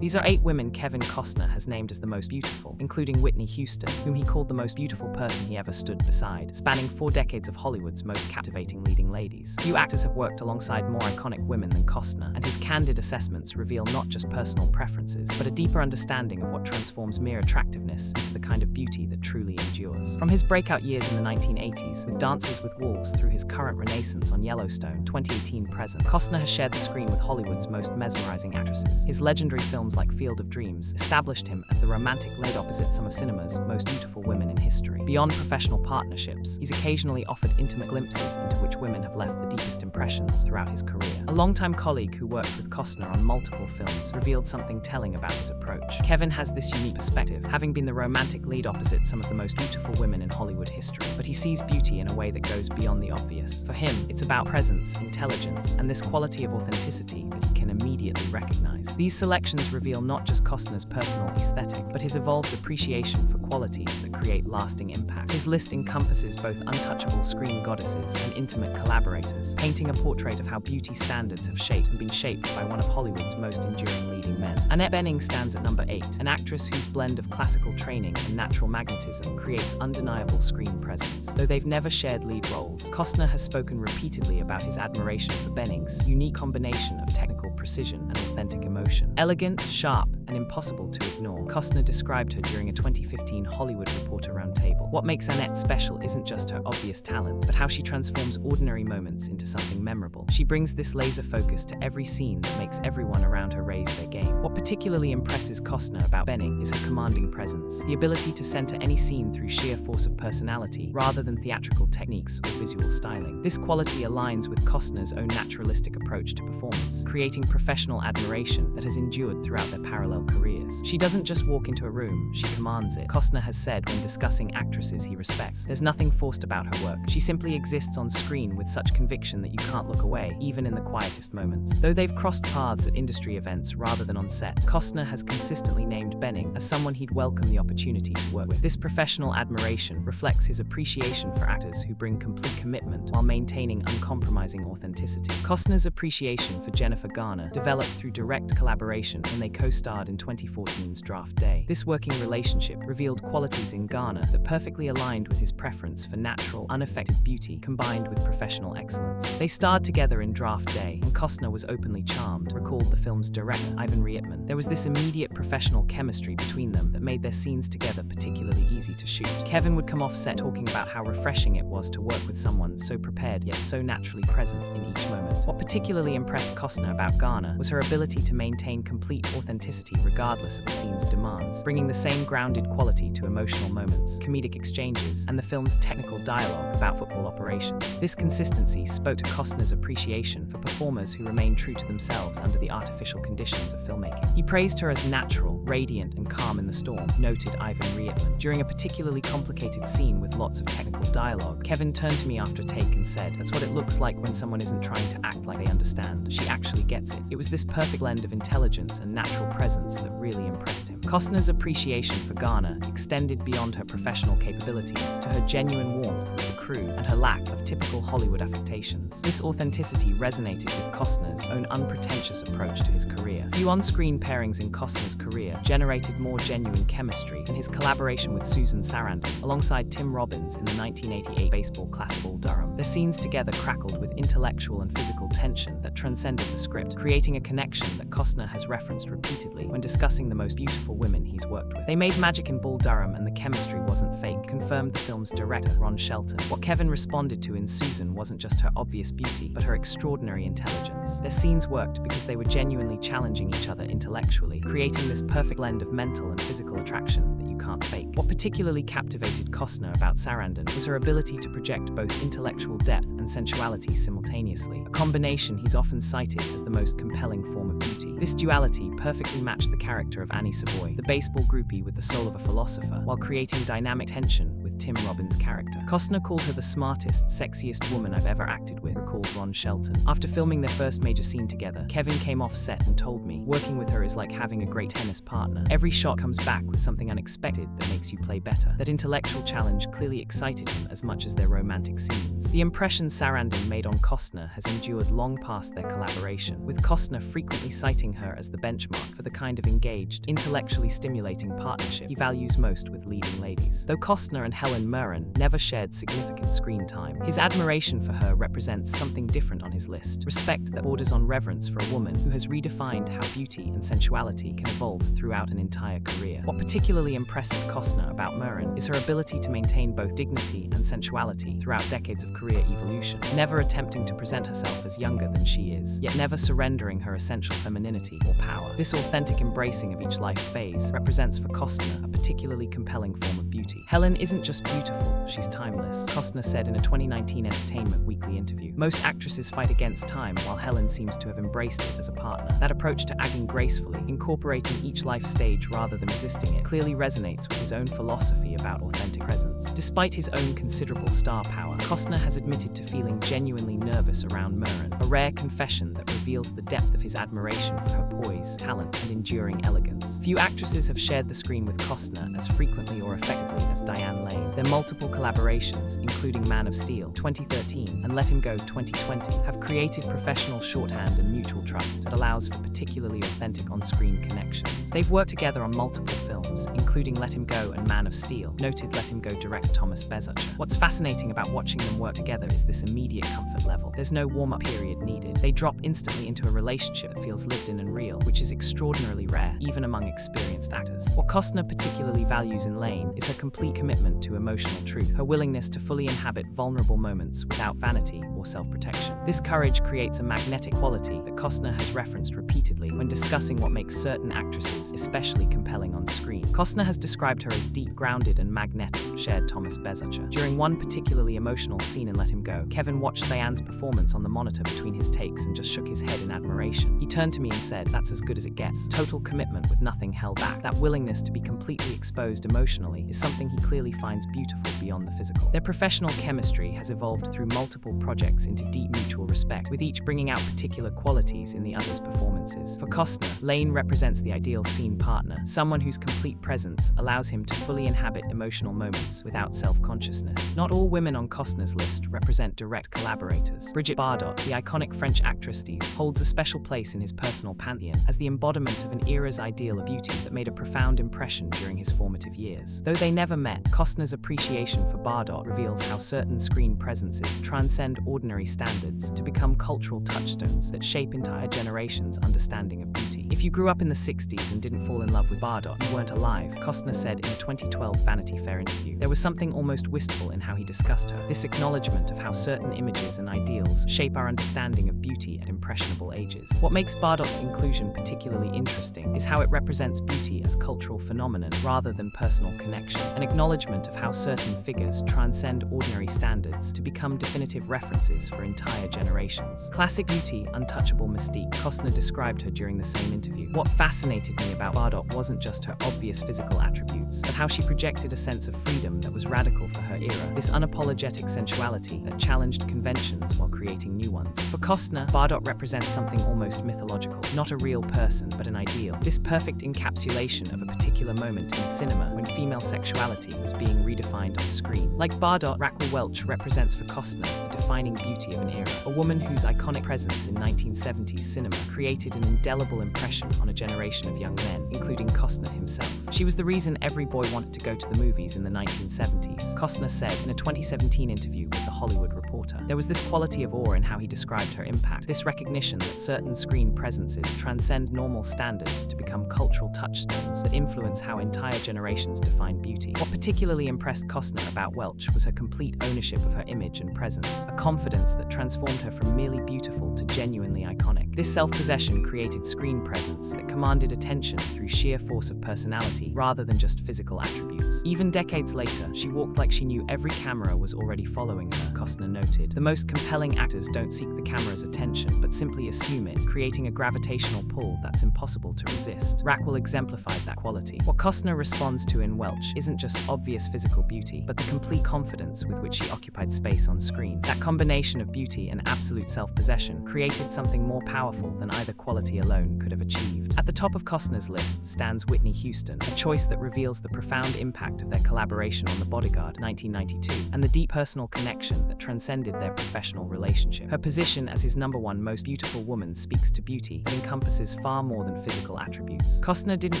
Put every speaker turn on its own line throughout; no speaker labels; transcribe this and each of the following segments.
These are 8 women Kevin Costner has named as the most beautiful, including Whitney Houston, whom he called the most beautiful person he ever stood beside, spanning 4 decades of Hollywood's most captivating leading ladies. Few actors have worked alongside more iconic women than Costner, and his candid assessments reveal not just personal preferences, but a deeper understanding of what transforms mere attractiveness into the kind of beauty that truly endures. From his breakout years in the 1980s, with Dances with Wolves, through his current renaissance on Yellowstone, 2018 present, Costner has shared the screen with Hollywood's most mesmerizing actresses. His legendary films like Field of Dreams established him as the romantic lead opposite some of cinema's most beautiful women in history. Beyond professional partnerships, he's occasionally offered intimate glimpses into which women have left the deepest impressions throughout his career. A longtime colleague who worked with Costner on multiple films revealed something telling about his approach. Kevin has this unique perspective, having been the romantic lead opposite some of the most beautiful women in Hollywood history, but he sees beauty in a way that goes beyond the obvious. For him, it's about presence, intelligence, and this quality of authenticity that he can immediately recognize. These selections reveal not just Costner's personal aesthetic, but his evolved appreciation for qualities that create lasting impact. His list encompasses both untouchable screen goddesses and intimate collaborators, painting a portrait of how beauty standards have shaped and been shaped by one of Hollywood's most enduring leading men. Annette Bening stands at number 8, an actress whose blend of classical training and natural magnetism creates undeniable screen presence. Though they've never shared lead roles, Costner has spoken repeatedly about his admiration for Bening's unique combination of technical precision and authentic emotion. Elegant, sharp, and impossible to ignore, Costner described her during a 2015 Hollywood Reporter roundtable. What makes Annette special isn't just her obvious talent, but how she transforms ordinary moments into something memorable. She brings this laser focus to every scene that makes everyone around her raise their game. What particularly impresses Costner about Bening is her commanding presence, the ability to center any scene through sheer force of personality, rather than theatrical techniques or visual styling. This quality aligns with Costner's own naturalistic approach to performance, creating professional admiration that has endured throughout their parallel careers. She doesn't just walk into a room, she commands it. Costner has said when discussing actresses he respects, there's nothing forced about her work. She simply exists on screen with such conviction that you can't look away, even in the quietest moments. Though they've crossed paths at industry events rather than on set, Costner has consistently named Bening as someone he'd welcome the opportunity to work with. This professional admiration reflects his appreciation for actors who bring complete commitment while maintaining uncompromising authenticity. Costner's appreciation for Jennifer Garner developed through direct collaboration when they co-starred in 2014's Draft Day. This working relationship revealed qualities in Garner that perfectly aligned with his preference for natural, unaffected beauty combined with professional excellence. They starred together in Draft Day, and Costner was openly charmed, recalled the film's director, Ivan Reitman. There was this immediate professional chemistry between them that made their scenes together particularly easy to shoot. Kevin would come off set talking about how refreshing it was to work with someone so prepared yet so naturally present in each moment. What particularly impressed Costner about Garner was her ability to maintain complete authenticity regardless of the scene's demands, bringing the same grounded quality to emotional moments, comedic exchanges, and the film's technical dialogue about football operations. This consistency spoke to Costner's appreciation for performers who remain true to themselves under the artificial conditions of filmmaking. He praised her as natural, radiant, and calm in the storm, noted Ivan Reitman. During a particularly complicated scene with lots of technical dialogue, Kevin turned to me after a take and said, "That's what it looks like when someone isn't trying to act like they understand. She actually gets it." It was this perfect blend of intelligence and natural presence that really impressed him. Costner's appreciation for Garner extended beyond her professional capabilities to her genuine warmth with the crew and her lack of typical Hollywood affectations. This authenticity resonated with Costner's own unpretentious approach to his career. Few on-screen pairings in Costner's career generated more genuine chemistry than his collaboration with Susan Sarandon alongside Tim Robbins in the 1988 baseball classic Bull Durham. Their scenes together crackled with intellectual and physical tension that transcended the script, creating a connection that Costner has referenced repeatedly when discussing the most beautiful women he's worked with. They made magic in Bull Durham, and the chemistry wasn't fake, confirmed the film's director, Ron Shelton. What Kevin responded to in Susan wasn't just her obvious beauty, but her extraordinary intelligence. Their scenes worked because they were genuinely challenging each other intellectually, creating this perfect blend of mental and physical attraction that you can't fake. What particularly captivated Costner about Sarandon was her ability to project both intellectual depth and sensuality simultaneously, a combination he's often cited as the most compelling form of beauty. This duality perfectly matched the character of Annie Savoy, the baseball groupie with the soul of a philosopher, while creating dynamic tension with Tim Robbins' character. Costner called her the smartest, sexiest woman I've ever acted with, recalled Ron Shelton. After filming their first major scene together, Kevin came off set and told me, "Working with her is like having a great tennis partner. Every shot comes back with something unexpected unexpected that makes you play better. That intellectual challenge clearly excited him as much as their romantic scenes. The impression Sarandon made on Costner has endured long past their collaboration, with Costner frequently citing her as the benchmark for the kind of engaged, intellectually stimulating partnership he values most with leading ladies. Though Costner and Helen Mirren never shared significant screen time, his admiration for her represents something different on his list: respect that borders on reverence for a woman who has redefined how beauty and sensuality can evolve throughout an entire career. What particularly impresses Costner about Mirren is her ability to maintain both dignity and sensuality throughout decades of career evolution, never attempting to present herself as younger than she is, yet never surrendering her essential femininity or power. This authentic embracing of each life phase represents for Costner a particularly compelling form of beauty. Helen isn't just beautiful, she's timeless, Costner said in a 2019 Entertainment Weekly interview. Most actresses fight against time, while Helen seems to have embraced it as a partner. That approach to aging gracefully, incorporating each life stage rather than resisting it, clearly resonates with his own philosophy about authentic presence. Despite his own considerable star power, Costner has admitted to feeling genuinely nervous around Mirren, a rare confession that reveals the depth of his admiration for her poise, talent, and enduring elegance. Few actresses have shared the screen with Costner as frequently or effectively as Diane Lane. Their multiple collaborations, including Man of Steel 2013 and Let Him Go 2020, have created professional shorthand and mutual trust that allows for particularly authentic on-screen connections. They've worked together on multiple films, including Let Him Go and Man of Steel, noted Let Him Go director Thomas Bezucher. What's fascinating about watching them work together is this immediate comfort level. There's no warm-up period needed. They drop instantly into a relationship that feels lived in and real, which is extraordinarily rare, even among experienced actors. What Costner particularly values in Lane is her complete commitment to emotional truth, her willingness to fully inhabit vulnerable moments without vanity or self-protection. This courage creates a magnetic quality that Costner has referenced repeatedly when discussing what makes certain actresses especially compelling on screen. Costner has described her as deep, grounded, and magnetic, shared Thomas Bezucher. During one particularly emotional scene in Let Him Go, Kevin watched Diane's performance on the monitor between his takes and just shook his head in admiration. He turned to me and said, "That's as good as it gets." Total commitment with nothing held back. That willingness to be completely exposed emotionally is something he clearly finds beautiful beyond the physical. Their professional chemistry has evolved through multiple projects into deep mutual respect, with each bringing out particular qualities in the other's performances. For Costner, Lane represents the ideal scene partner, someone whose complete presence allows him to fully inhabit emotional moments without self-consciousness. Not all women on Costner's list represent direct collaborators. Brigitte Bardot, the iconic French actress, holds a special place in his personal pantheon as the embodiment of an era's ideal of beauty that made a profound impression during his formative years. Though they never met, Costner's appreciation for Bardot reveals how certain screen presences transcend ordinary standards to become cultural touchstones that shape entire generations' understanding of beauty. If you grew up in the 60s and didn't fall in love with Bardot, you weren't alive, Costner said in a 2012 Vanity Fair interview. There was something almost wistful in how he discussed her. This acknowledgement of how certain images and ideals shape our understanding of beauty at impressionable ages. What makes Bardot's inclusion particularly interesting is how it represents beauty as cultural phenomenon rather than personal connection, an acknowledgement of how certain figures transcend ordinary standards to become definitive references for entire generations. Classic beauty, untouchable mystique, Costner described her during the same interview. What fascinated me about Bardot wasn't just her obvious physical attributes, but how she projected a sense of freedom that was radical for her era, this unapologetic sensuality that challenged conventions while creating new ones. For Costner, Bardot represents something almost mythological, not a real person, but an ideal. This perfect encapsulation of a particular moment in cinema when female sexuality was being redefined on screen. Like Bardot, Raquel Welch represents for Costner the defining beauty of an era, a woman whose iconic presence in 1970s cinema created an indelible impression on a generation of young men, including Costner himself. She was the reason every boy wanted to go to the movies in the 1970s, Costner said in a 2017 interview with The Hollywood Reporter. There was this quality of awe in how he described her impact, this recognition that certain screen presences transcend normal standards to become cultural touchstones that influence how entire generations define beauty. What particularly impressed Costner about Welch was her complete ownership of her image and presence, a confidence that transformed her from merely beautiful to genuinely iconic. This self-possession created screen presence that commanded attention through sheer force of personality rather than just physical attributes. Even decades later, she walked like she knew every camera was already following her, Costner noted. The most compelling actors don't seek the camera's attention, but simply assume it, creating a gravitational pull that's impossible to resist. Raquel exemplified that quality. What Costner responds to in Welch isn't just obvious physical beauty, but the complete confidence with which she occupied space on screen. That combination of beauty and absolute self-possession created something more powerful than either quality alone could have achieved. At the top of Costner's list stands Whitney Houston, a choice that reveals the profound impact of their collaboration on The Bodyguard, 1992, and the deep personal connection that transcended their professional relationship. Her position as his #1 most beautiful woman speaks to beauty that encompasses far more than physical attributes. Costner didn't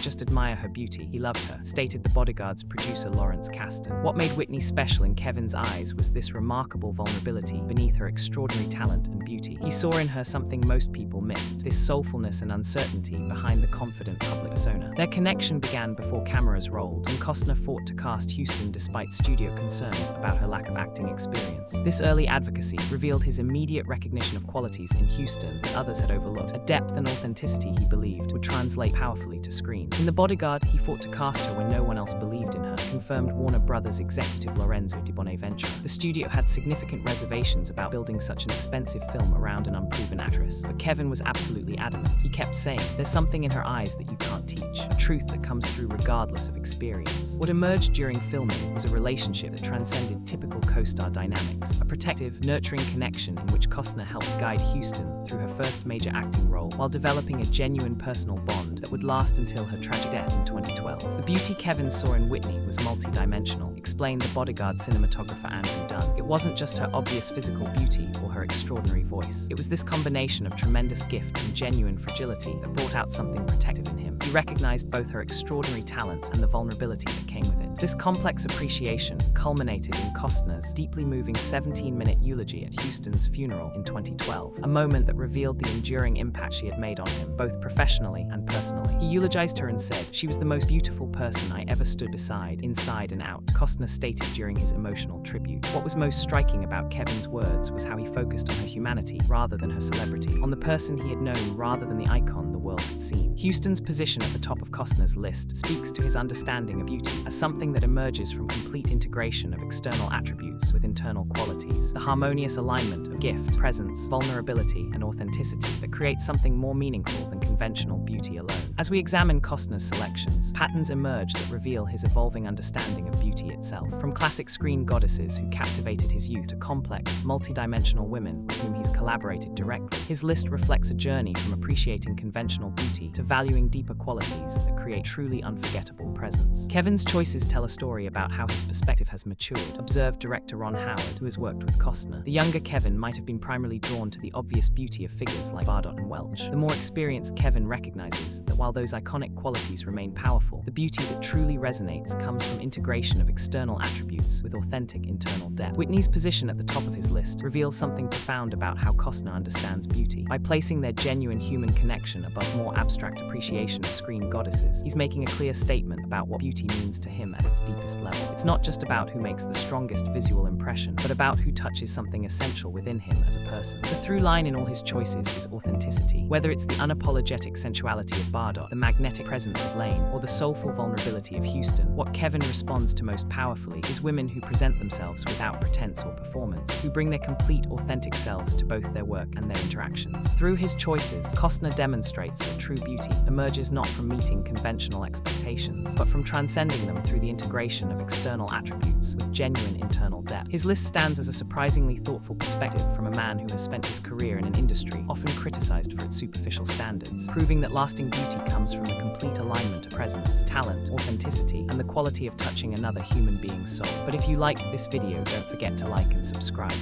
just admire her beauty, he loved her, stated The Bodyguard's producer Lawrence Kasdan. What made Whitney special in Kevin's eyes was this remarkable vulnerability beneath her extraordinary talent and beauty. He saw in her something most people missed, this soulfulness and uncertainty behind the confident public persona. Their connection began before cameras rolled, and Costner fought to cast Houston despite studio concerns about her lack of acting experience. This early advocacy revealed his immediate recognition of qualities in Houston that others had overlooked, a depth and authenticity he believed would translate powerfully to screen. In The Bodyguard, he fought to cast her when no one else believed in her, confirmed Warner Brothers executive Lorenzo di Bonaventura. The studio had significant reservations about building such an expensive film around an unproven actress, but Kevin was absolutely adamant. He kept saying, "There's something in her eyes that you can't teach, a truth that comes through regardless of experience." What emerged during filming was a relationship that transcended typical co-star dynamics, a protective, nurturing connection in which Costner helped guide Houston through her first major acting role, while developing a genuine personal bond that would last until her tragic death in 2012. The beauty Kevin saw in Whitney was multidimensional, explained The Bodyguard cinematographer Andrew Dunn. It wasn't just her obvious physical beauty or her extraordinary voice. It was this combination of tremendous gift and genuine fragility that brought out something protective in him. He recognized both her extraordinary talent and the vulnerability that came with it. This complex appreciation culminated in Costner's deeply moving 17-minute eulogy at Houston's funeral in 2012, a moment that revealed the enduring impact she had made on him, both professionally and personally. He eulogized her and said, "She was the most beautiful person I ever stood beside, inside and out," Costner stated during his emotional tribute. What was most striking about Kevin's words was how he focused on her humanity rather than her celebrity, on the person he had known rather than the icon the world had seen. Houston's position at the top of Costner's list speaks to his understanding of beauty as something that emerges from complete integration of external attributes with internal qualities, the harmonious alignment of gift, presence, vulnerability, and authenticity that creates something more meaningful than conventional beauty alone. As we examine Costner's selections, patterns emerge that reveal his evolving understanding of beauty itself. From classic screen goddesses who captivated his youth to complex, multidimensional women with whom he's collaborated directly, his list reflects a journey from appreciating conventional beauty to valuing deeper qualities that create truly unforgettable presence. Kevin's choices tell a story about how his perspective has matured, observed director Ron Howard, who has worked with Costner. The younger Kevin might have been primarily drawn to the obvious beauty of figures like Bardot and Welch. The more experienced Kevin recognizes that while those iconic qualities remain powerful, the beauty that truly resonates comes from integration of external attributes with authentic internal depth. Whitney's position at the top of his list reveals something profound about how Costner understands beauty. By placing their genuine human connection above more abstract appreciation of screen goddesses, he's making a clear statement about what beauty means to him at its deepest level. It's not just about who makes the strongest visual impression, but about who touches something essential within him as a person. The through line in all his choices is authenticity. Whether it's the unapologetic sensuality of Bardot, the magnetic presence of Lane, or the soulful vulnerability of Houston, what Kevin responds to most powerfully is women who present themselves without pretense or performance, who bring their complete, authentic selves to both their work and their interactions. Through his choices, Costner demonstrates that true beauty emerges not from meeting conventional expectations, but from transcending them through the integration of external attributes with genuine internal depth. His list stands as a surprisingly thoughtful perspective from a man who has spent his career in an industry often criticized for its superficial standards, proving that lasting beauty comes from the complete alignment of presence, talent, authenticity, and the quality of touching another human being's soul. But if you liked this video, don't forget to like and subscribe.